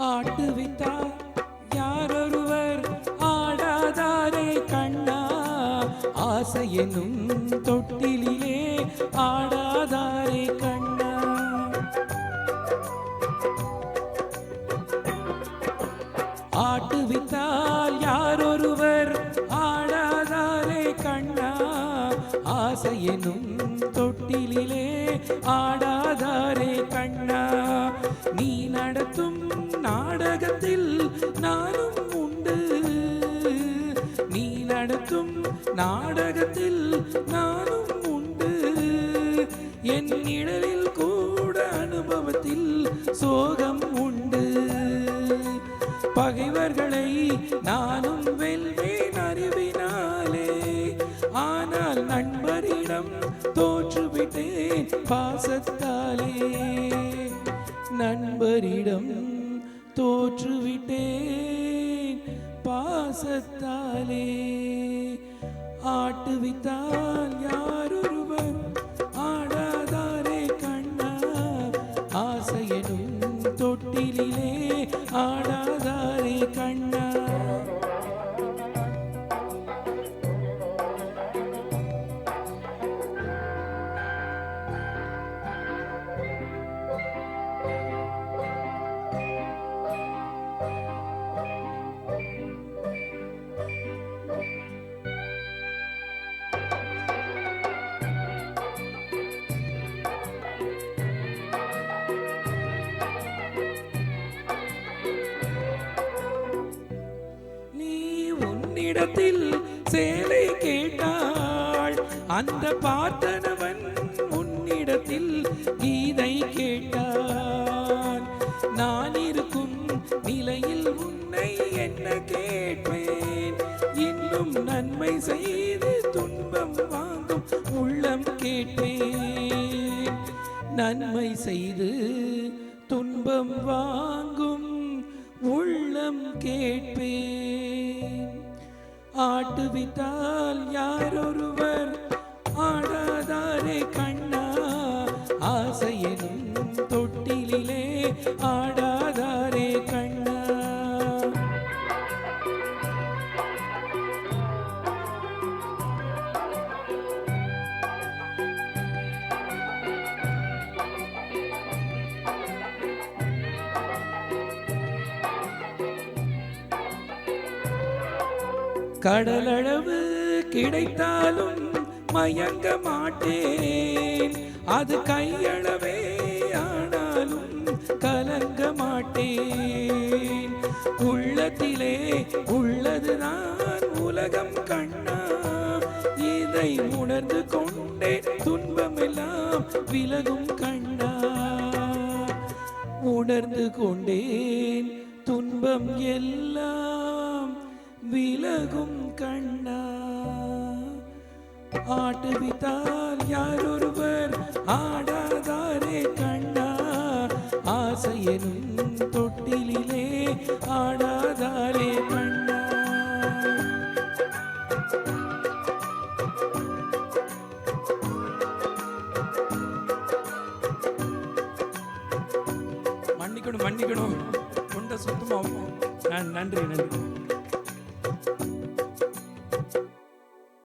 ஆட்டுவித்தார் யாரொருவர் ஆடாதாரே கண்ணா, ஆசை எனும் தொட்டிலே ஆடாதாரே கண்ணா. ஆட்டுவித்தால் யாரொருவர் ஆடாதாரே கண்ணா, ஆசை எனும் தொட்டிலே ஆடாதாரே கண்ணா. நீ நடத்தும் நாடகத்தில் நானும் உண்டு, நீ நடத்தும் நாடகத்தில் நானும் உண்டு. என் நிழலில் கூட அனுபவத்தில் சோகம் உண்டு. பகைவர்களை நானும் வெல்வேன் அறிவினாலே, ஆனால் நண்பரிடம் தோற்றுவிட்டேன் பாசத்தாலே. நண்பரிடம் தோற்றுவிட்டேன் பாசத்தாலே. ஆட்டுவித்தால் யாரொருவர் ஆடாதாரே கண்ணா, ஆசையனும் தொட்டிலே ஆடாதாரே கண்ணா. இடத்தில் சேலை கேட்டாள், அந்த பார்த்தனவன் உன்னிடத்தில் கீதை கேட்டான். நான் இருக்கும் நிலையில் உன்னை என்ன கேட்பேன், இன்னும் நன்மை செய்து துன்பம் வாங்கும் உள்ளம் கேட்பேன். நன்மை செய்து துன்பம் வாங்கும் உள்ளம் கேட்பேன். ஆட்டுவித்தால் யாரொருவர் ஆடாதாரே கண்ணா, ஆசையனும் தொட்டிலே ஆடாதாரே கண்ணா. கடலளவு கிடைத்தாலும் மயங்க மாட்டேன், அது கையளவே ஆனாலும் கலங்க மாட்டேன். உள்ளத்திலே உள்ளதுதான் உலகம் கண்ணா, இதை உணர்ந்து கொண்டே துன்பமெல்லாம் விலகும் கண்ணா. உணர்ந்து கொண்டேன் துன்பம் எல்லாம் விலகும் கண்ணா. ஆட்டுவித்தால் யாரொருவர் ஆடாதாரே கண்ணா, ஆசையனும் தொட்டிலே ஆடாதாரே கண்ணா. மன்னிக்கணும் மன்னிக்கணும், கொண்ட சுத்தமாகும். நன்றி நன்றி.